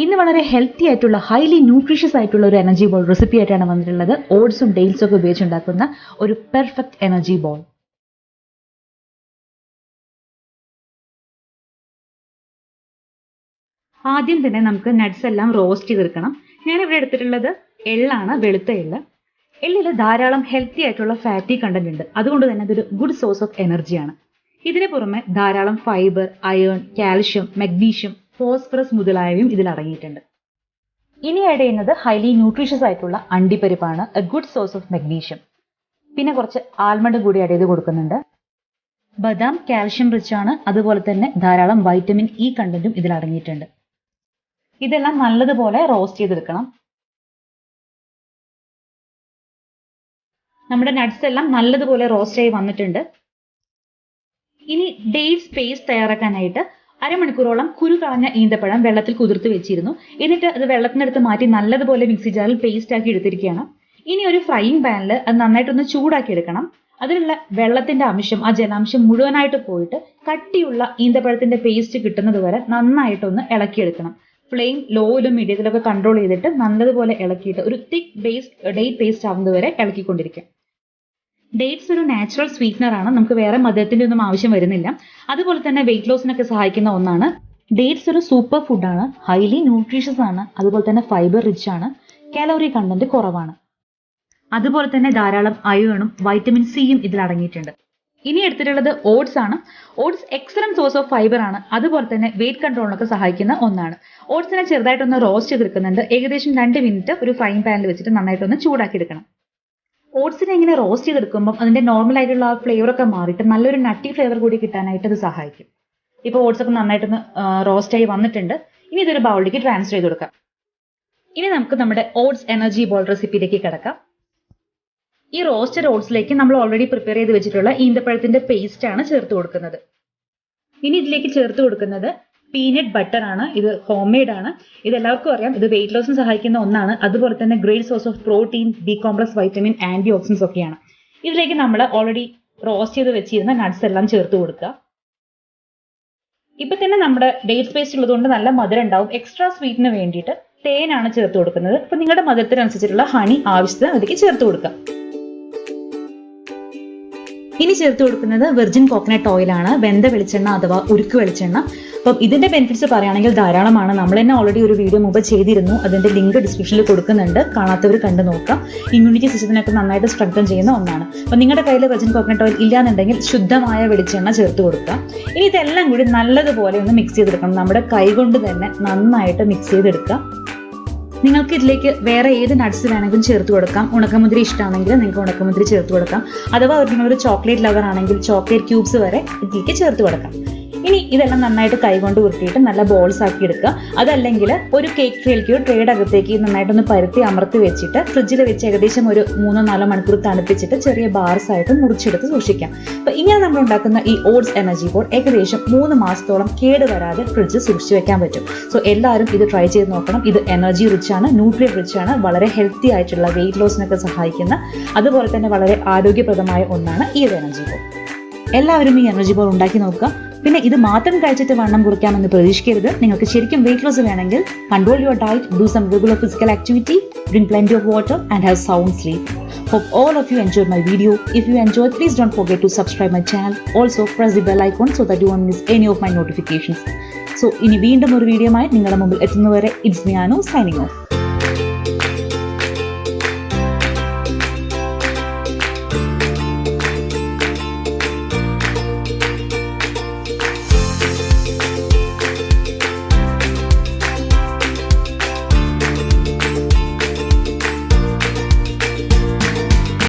ഇന്ന് വളരെ ഹെൽത്തി ആയിട്ടുള്ള ഹൈലി ന്യൂട്രീഷ്യസ് ആയിട്ടുള്ള ഒരു എനർജി ബോൾ റെസിപ്പി ആയിട്ടാണ് വന്നിട്ടുള്ളത്. ഓട്സും ഡെയ്റ്റ്സും ഒക്കെ ഉപയോഗിച്ചുണ്ടാക്കുന്ന ഒരു പെർഫെക്റ്റ് എനർജി ബോൾ. ആദ്യം തന്നെ നമുക്ക് നട്ട്സ് എല്ലാം റോസ്റ്റ് ചെയ്തെടുക്കണം. ഞാനിവിടെ എടുത്തിട്ടുള്ളത് എള്ളാണ്, വെളുത്ത എള്ള്. എള്ളിൽ ധാരാളം ഹെൽത്തി ആയിട്ടുള്ള ഫാറ്റി കണ്ടന്റ് ഉണ്ട്. അതുകൊണ്ട് തന്നെ അതൊരു ഗുഡ് സോഴ്സ് ഓഫ് എനർജിയാണ്. ഇതിന് പുറമെ ധാരാളം fibre, iron, calcium, magnesium, phosphorus മുതലായവയും ഇതിൽ അടങ്ങിയിട്ടുണ്ട്. ഇനി ആഡ് ചെയ്യുന്നത് ഹൈലി ന്യൂട്രീഷ്യസ് ആയിട്ടുള്ള അണ്ടിപ്പരിപ്പാണ്, a good source of magnesium. പിന്നെ കുറച്ച് ആൽമണ്ട് കൂടി ആഡ് ചെയ്ത് കൊടുക്കുന്നുണ്ട്. ബദാം കാൽഷ്യം റിച്ച് ആണ്, അതുപോലെ തന്നെ ധാരാളം വൈറ്റമിൻ ഇ കണ്ടന്റും ഇതിൽ അടങ്ങിയിട്ടുണ്ട്. ഇതെല്ലാം നല്ലതുപോലെ റോസ്റ്റ് ചെയ്തെടുക്കണം. നമ്മുടെ നട്ട്സ് എല്ലാം നല്ലതുപോലെ റോസ്റ്റ് ആയി വന്നിട്ടുണ്ട്. ഇനി ഡേറ്റ്സ് പേസ്റ്റ് തയ്യാറാക്കാനായിട്ട് അരമണിക്കൂറോളം കുരു കളഞ്ഞ ഈന്തപ്പഴം വെള്ളത്തിൽ കുതിർത്ത് വെച്ചിരുന്നു. എന്നിട്ട് അത് വെള്ളത്തിനടുത്ത് മാറ്റി നല്ലതുപോലെ മിക്സി ജാറിൽ പേസ്റ്റ് ആക്കി എടുത്തിരിക്കുകയാണ്. ഇനി ഒരു ഫ്രൈയിങ് പാനിൽ അത് നന്നായിട്ടൊന്ന് ചൂടാക്കി എടുക്കണം. അതിലുള്ള വെള്ളത്തിന്റെ അംശം, ആ ജലാംശം മുഴുവനായിട്ട് പോയിട്ട് കട്ടിയുള്ള ഈന്തപ്പഴത്തിന്റെ പേസ്റ്റ് കിട്ടുന്നത് വരെ നന്നായിട്ടൊന്ന് ഇളക്കിയെടുക്കണം. ഫ്ലെയിം ലോയിലും മീഡിയത്തിലൊക്കെ കൺട്രോൾ ചെയ്തിട്ട് നല്ലതുപോലെ ഇളക്കിയിട്ട് ഒരു തിക്ക് ഡേറ്റ് പേസ്റ്റ് ആവുന്നത് വരെ ഇളക്കിക്കൊണ്ടിരിക്കും. ഡേറ്റ്സ് ഒരു നാച്ചുറൽ സ്വീറ്റ്നർ ആണ്, നമുക്ക് വേറെ മധുരത്തിന്റെ ഒന്നും ആവശ്യം വരുന്നില്ല. അതുപോലെ തന്നെ വെയിറ്റ് ലോസിനൊക്കെ സഹായിക്കുന്ന ഒന്നാണ്. ഡേറ്റ്സ് ഒരു സൂപ്പർ ഫുഡാണ്, ഹൈലി ന്യൂട്രീഷ്യസ് ആണ്, അതുപോലെ തന്നെ ഫൈബർ റിച്ച് ആണ്, കാലോറി കണ്ടന്റ് കുറവാണ്. അതുപോലെ തന്നെ ധാരാളം അയേണും വൈറ്റമിൻ സിയും ഇതിൽ അടങ്ങിയിട്ടുണ്ട്. ഇനി എടുത്തിട്ടുള്ളത് ഓട്സ് ആണ്. Oats excellent source of fibre ആണ്, അതുപോലെ തന്നെ വെയിറ്റ് കൺട്രോളിനൊക്കെ സഹായിക്കുന്ന ഒന്നാണ്. ഓട്സിനെ ചെറുതായിട്ടൊന്ന് റോസ്റ്റ് ചെയ്തെടുക്കുന്നുണ്ട്. ഏകദേശം 2 മിനിറ്റ് ഒരു ഫ്രൈയിങ് പാനിൽ വെച്ചിട്ട് നന്നായിട്ടൊന്ന് ചൂടാക്കി എടുക്കണം. ഓട്സിനെ ഇങ്ങനെ റോസ്റ്റ് ചെയ്തെടുക്കുമ്പോൾ അതിന്റെ നോർമൽ ആയിട്ടുള്ള ആ ഫ്ലേവർ ഒക്കെ മാറിയിട്ട് നല്ലൊരു നട്ടി ഫ്ലേവർ കൂടി കിട്ടാനായിട്ട് അത് സഹായിക്കും. ഇപ്പോൾ ഓട്സ് ഒക്കെ നന്നായിട്ടൊന്ന് റോസ്റ്റ് ആയി വന്നിട്ടുണ്ട്. ഇനി ഇതൊരു ബൗളിലേക്ക് ട്രാൻസ്ഫർ ചെയ്ത് കൊടുക്കാം. ഇനി നമുക്ക് നമ്മുടെ ഓട്സ് എനർജി ബോൾ റെസിപ്പിയിലേക്ക് കിടക്കാം. ഈ റോസ്റ്റഡ് ഓട്സിലേക്ക് നമ്മൾ ഓൾറെഡി പ്രിപ്പയർ ചെയ്ത് വെച്ചിട്ടുള്ള ഈന്തപ്പഴത്തിന്റെ പേസ്റ്റ് ആണ് ചേർത്ത് കൊടുക്കുന്നത്. ഇനി ഇതിലേക്ക് ചേർത്ത് കൊടുക്കുന്നത് പീനട്ട് ബട്ടർ ആണ്. ഇത് ഹോം മെയ്ഡ് ആണ്. ഇത് എല്ലാവർക്കും അറിയാം, ഇത് വെയിറ്റ് ലോസിന് സഹായിക്കുന്ന ഒന്നാണ്. അതുപോലെ തന്നെ great source of protein, B complex, vitamin, antioxidants ഒക്കെയാണ്. ഇതിലേക്ക് നമ്മൾ ഓൾറെഡി റോസ്റ്റ് ചെയ്ത് വെച്ചിരുന്ന നട്ട്സ് എല്ലാം ചേർത്ത് കൊടുക്കുക. ഇപ്പൊ തന്നെ നമ്മുടെ ഡേറ്റ്സ് പേസ്റ്റ് ഉള്ളതുകൊണ്ട് നല്ല മധുരം ഉണ്ടാവും. എക്സ്ട്രാ സ്വീറ്റിന് വേണ്ടിയിട്ട് തേനാണ് ചേർത്ത് കൊടുക്കുന്നത്. അപ്പൊ നിങ്ങളുടെ മധുരത്തിനനുസരിച്ചിട്ടുള്ള ഹണി ആവശ്യത്തിന് അതിലേക്ക് ചേർത്ത് കൊടുക്കാം. ഇനി ചേർത്ത് കൊടുക്കുന്നത് വെർജിൻ കോക്കനട്ട് ഓയിൽ ആണ്, വെന്ത വെളിച്ചെണ്ണ അഥവാ ഉരുക്ക് വെളിച്ചെണ്ണ. അപ്പം ഇതിന്റെ ബെനിഫിറ്റ്സ് പറയുകയാണെങ്കിൽ ധാരാളമാണ്. നമ്മൾ തന്നെ ഓൾറെഡി ഒരു വീഡിയോ മുമ്പ് ചെയ്തിരുന്നു, അതിന്റെ ലിങ്ക് ഡിസ്ക്രിപ്ഷനിൽ കൊടുക്കുന്നുണ്ട്, കാണാത്തവർ കണ്ടു നോക്കാം. ഇമ്മ്യൂണിറ്റി സിസ്റ്റത്തിനൊക്കെ നന്നായിട്ട് സ്ട്രെങ്തൻ ചെയ്യുന്ന ഒന്നാണ്. അപ്പം നിങ്ങളുടെ കയ്യിൽ വെർജിൻ കോക്കനട്ട് ഓയിൽ ഇല്ലാന്നുണ്ടെങ്കിൽ ശുദ്ധമായ വെളിച്ചെണ്ണ ചേർത്ത് കൊടുക്കുക. ഇനി ഇതെല്ലാം കൂടി നല്ലതുപോലെ ഒന്ന് മിക്സ് ചെയ്തെടുക്കണം. നമ്മുടെ കൈ കൊണ്ട് തന്നെ നന്നായിട്ട് മിക്സ് ചെയ്തെടുക്കുക. നിങ്ങൾക്ക് ഇതിലേക്ക് വേറെ ഏത് നട്ട്സ് വേണമെങ്കിലും ചേർത്ത് കൊടുക്കാം. ഉണക്കമുന്തിരി ഇഷ്ടമാണെങ്കിൽ നിങ്ങൾക്ക് ഉണക്കമുന്തിരി ചേർത്ത് കൊടുക്കാം. അഥവാ നിങ്ങളൊരു ചോക്ലേറ്റ് ലവർ ആണെങ്കിൽ ചോക്ലേറ്റ് ക്യൂബ്സ് വരെ ഇതിലേക്ക് ചേർത്ത് കൊടുക്കാം. ഇനി ഇതെല്ലാം നന്നായിട്ട് കൈകൊണ്ട് ഉരുട്ടിയിട്ട് നല്ല ബോൾസ് ആക്കി എടുക്കുക. അതല്ലെങ്കിൽ ഒരു കേക്ക് ട്രേയിലേക്കോ ട്രേയുടെ അകത്തേക്ക് നന്നായിട്ടൊന്ന് പരത്തി അമർത്തി വെച്ചിട്ട് ഫ്രിഡ്ജിൽ വെച്ച് ഏകദേശം ഒരു 3-4 മണിക്കൂർ തണുപ്പിച്ചിട്ട് ചെറിയ ബാർസ് ആയിട്ട് മുറിച്ചെടുത്ത് സൂക്ഷിക്കാം. അപ്പൊ ഇങ്ങനെ നമ്മൾ ഉണ്ടാക്കുന്ന ഈ ഓട്സ് എനർജി ബോൾ ഏകദേശം 3 മാസത്തോളം കേടുവരാതെ ഫ്രിഡ്ജിൽ സൂക്ഷിച്ചു വെക്കാൻ പറ്റും. സോ എല്ലാവരും ഇത് ട്രൈ ചെയ്ത് നോക്കണം. ഇത് എനർജി റിച്ച് ആണ്, ന്യൂട്രിയൻ റിച്ച് ആണ്, വളരെ ഹെൽത്തി ആയിട്ടുള്ള വെയിറ്റ് ലോസിനൊക്കെ സഹായിക്കുന്ന, അതുപോലെ തന്നെ വളരെ ആരോഗ്യപ്രദമായ ഒന്നാണ് ഈ ഒരു എനർജി ബോൾ. എല്ലാവരും ഈ എനർജി ബോൾ ഉണ്ടാക്കി നോക്കുക. പിന്നെ ഇത് മാത്രം കഴിച്ചിട്ട് വണ്ണം കുറയ്ക്കാമെന്ന് പ്രതീക്ഷിക്കരുത്. നിങ്ങൾക്ക് ശരിക്കും വെയിറ്റ് ലോസ് വേണമെങ്കിൽ control your diet, do some regular physical activity, drink plenty of water and have sound sleep. Hope all of you enjoyed my video. If you enjoyed, please don't forget to subscribe my channel. Also press the bell icon so that you won't miss any of my notifications. So ഇനി വീണ്ടും ഒരു വീഡിയോയുമായി നിങ്ങളുടെ മുമ്പിൽ എത്തുന്നവരെ it's me Anu signing off.